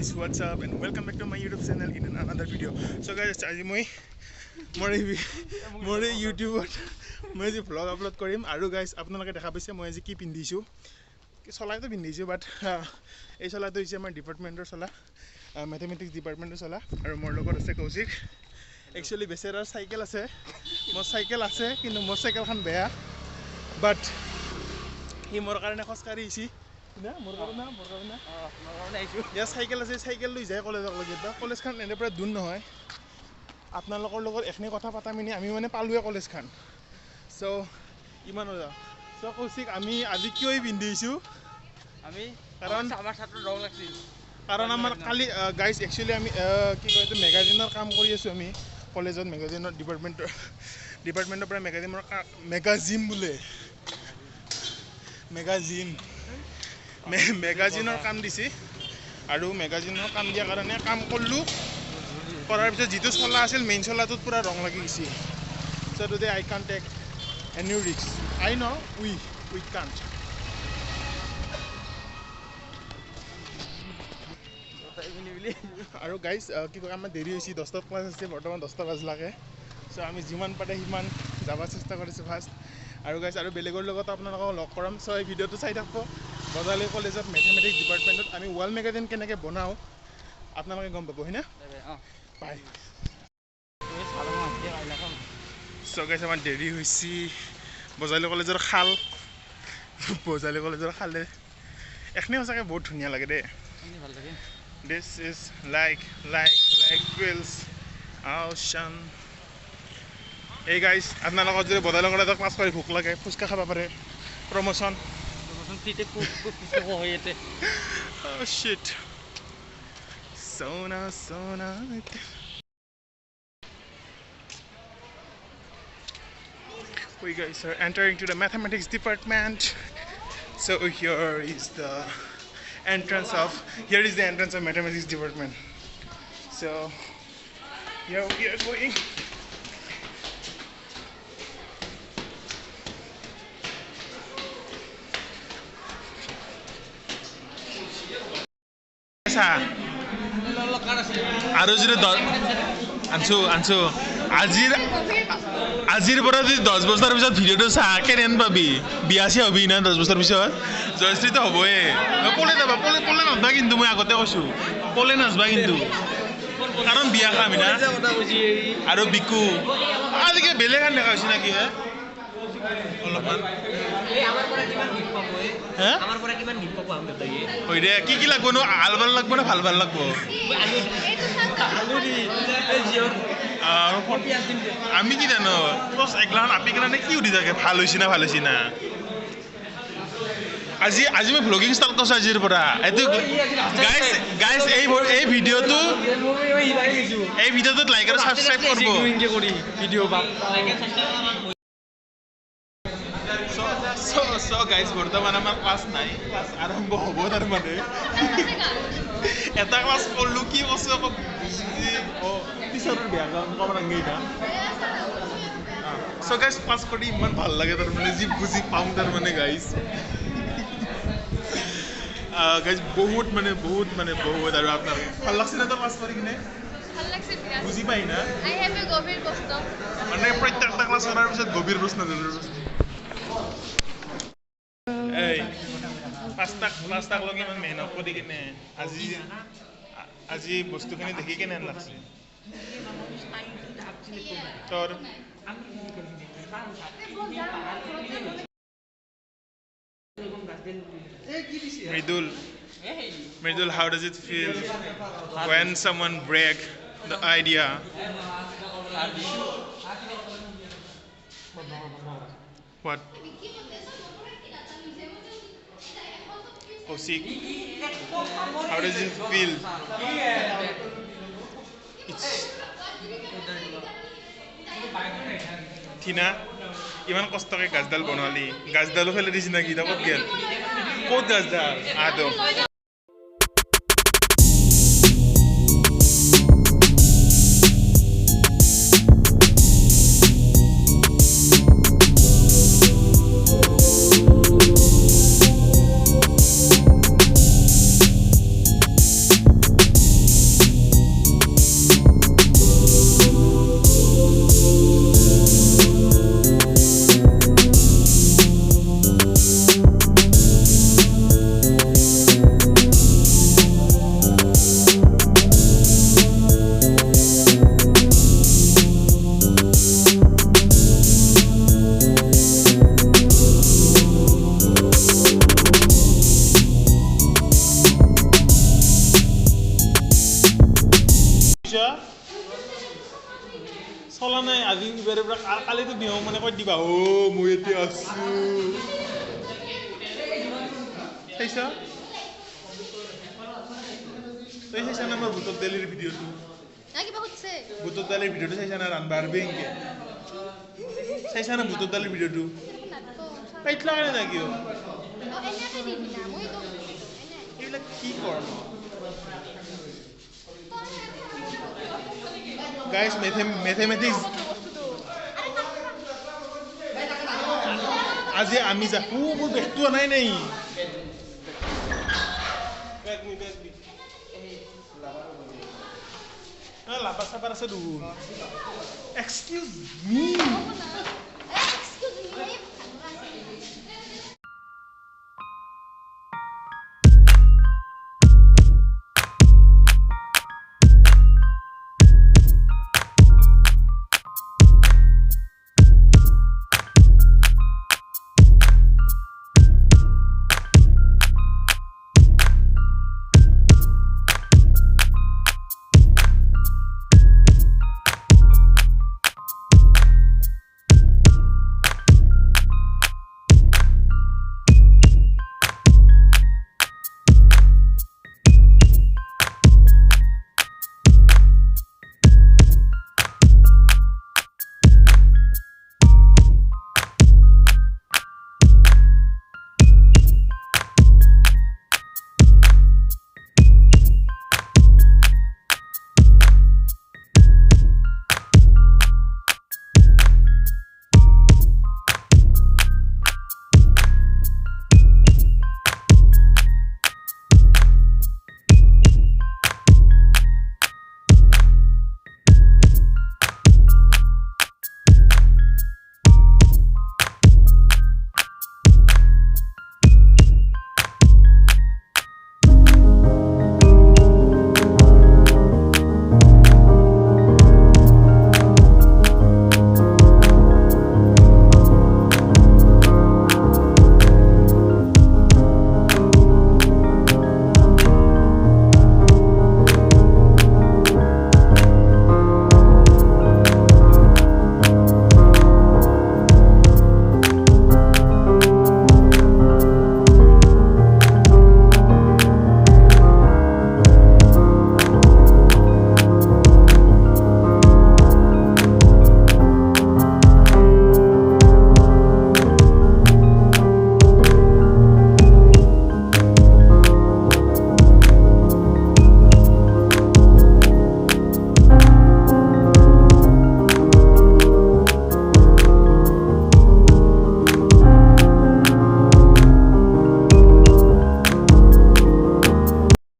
guys, what's up and welcome back to my YouTube channel in another video. So guys, আজি মই মোৰ YouTube মই আজি vlog upload কৰিম আৰু guys আপোনালোকে দেখা পাইছে মই আজি কি পিন্ধিছো চলাইতো পিন্ধিছো বাট এই চলাটো হৈছে আমাৰ ডিপাৰ্টমেন্টৰ চলা ম্যাথমেটিক্স ডিপাৰ্টমেন্টৰ চলা আৰু মোৰ লগত আছে কৌশিক একচুয়ালি বেচেৰাৰ সাইকেল আছে মোৰ সাইকেল আছে কিন্তু মোৰ সাইকেলখন বেয়া বাট হি মোৰ কাৰণে খসকাৰিছি না মোৰ কাৰণে আইছো ইয়া সাইকেল আছে সাইকেল লৈ যায় কলেজৰ লগে বা কলেজখন এনে পৰা দূৰ নহয় আপোনালোকৰ লগত এখনি কথা পাতামিনি আমি মানে পালুৱে কলেজখন সো ইমান হৈ সো কৌশিক আমি আজি কিয় পিন্ধিছো আমি কাৰণ আমাৰ ছাত্ৰ ৰং লাগছিল কাৰণ আমাৰ কালি গাইস একচুয়ালি আমি কি কয় তো ম্যাগাজিনৰ কাম কৰি আছো আমি কলেজত ম্যাগাজিনৰ ডিপাৰ্টমেন্টৰ পৰা ম্যাগাজিন বুলে ম্যাগাজিনৰ কাম দিছি আৰু ম্যাগাজিনৰ কাম দিয়া কাৰণে কাম কৰলো কৰাৰ পিছত যেটো চলা আছিল মেইন চলাটোত পুৰা ৰং লাগি গিছি so today I can't take any risk I know we can't আৰু গাইস কি কয় আমাৰ দেৰি হৈছে 10টা ক্লাছ আছে বৰ্তমান 10টা বাজলাকে সো আমি যিমান পাতে হিমান যাবা চেষ্টা কৰিছো ফাৰ্স্ট আৰু গাইস আৰু বেলেগৰ লগত আপোনালোকক লগ কৰাম সো এই ভিডিওটো চাই থাকব বজালি কলেজত ম্যাথমেটিক্স ডিপাৰ্টমেন্টত আমি ওয়াল ম্যাগাজিন কেনেকৈ বনাও আপোনালোকে গম পাব হয়না বাই সো গাইস আমাৰ দেৰি হৈছে বজালি কলেজৰ খালে এখনি সঁচাকে বহুত ধুনীয়া লাগে দে ভাল লাগে This is like Quills Ocean. Hey guys, আপোনালোকৰ যদি বদালৰ কৰা ক্লাছ কৰি ভুক লাগে ফুচকা খাব পাৰে প্ৰমোশন ফ্ৰীতে ফুচকা হৈ আছে oh shit Sona we guys are entering to the mathematics department so here is the entrance of mathematics department so here we are going আৰু যদি আনছো আজিৰ পৰা যদি 10 বছৰ পিছত ভিডিওটো চা কেনেন পাবি বিয়াছি হবি না 10 বছৰ পিছত জয়শ্ৰীটো হবয়ে পলে নাচবা কিন্তু মই আগতে কৈছো পলে নাচবা কিন্তু কাৰণ বিয়া খামি না আৰু বিকু আজিকে বেলেগ আন দেখা হৈছে নাকি অলপমান আমাৰ পৰা কিমান গিফ্ট পাব আমি তাই হৈ দে কি লাগব ন আলবাল লাগব না ভাল লাগব আমি কি জানো বস একলান আপি কাৰণে কি উঠি থাকে ভাল হৈছে না আজি মই ব্লগিং ষ্টাৰ্ট কৰিছো আজিৰ পৰা এটো গাইস এই ভিডিওটো লাইক আৰু সাবস্ক্ৰাইব কৰব ভিডিও বা so guys বৰ্তমান আমাৰ ক্লাছ নাই ক্লাছ আৰম্ভ হ'ব তাৰ মানে এটা ক্লাছ কৰলো কি কৈছো আকৌ বুজি টিচাৰৰ বেয়া কাম কৰাংগে না so guys ক্লাছ কৰি ইমান ভাল লাগে তাৰ মানে জি বুজি পাম তাৰ মানে গাইস বহুত আৰু আপোনাৰ ভাল লাগছে না তো ক্লাছ কৰি কিনে ভাল লাগছে বুজি পাই না আই হ্যাভ এ গভীৰ প্ৰশ্ন মানে প্ৰত্যেকটা ক্লাছ কৰাৰ পিছত গভীৰ প্ৰশ্ন এই পাঁচটা লগে ইমান মেহনত কৰি কিনে আজি বস্তুখিনি দেখি কেনে লাগছে তোৰ Mridul, how does it feel when someone break the idea? What? Kosik, how does it feel? It's Tina, ইমান কষ্টকে গাছডাল বনালি গাছডালো ফেলে দিছি নাকি ক'ত গেল ক'ত গাছডাল আদম চাইছা চলা নাই আজি ইবাৰে পৰা কালিতো বিহু মানে কৈ দিবা অ মই এতিয়া আছো চাইছা তই চাইছা না মোৰ ভূতত দালিৰ ভিডিঅ'টো ভূতত দালিৰ ভিডিঅ'টো চাইছা না ৰানবাৰ বেংকে চাইছা না ভূতত দালিৰ ভিডিঅ'টো পাইতলা কাৰণে না কিয় এইবিলাক কি কৰ গাইজ মেথমেটিক্স আজি আমি যা মোৰ বেগটো নাই নাই লাভা চাপাৰ আছে দেখোন এক্সকিউজ মি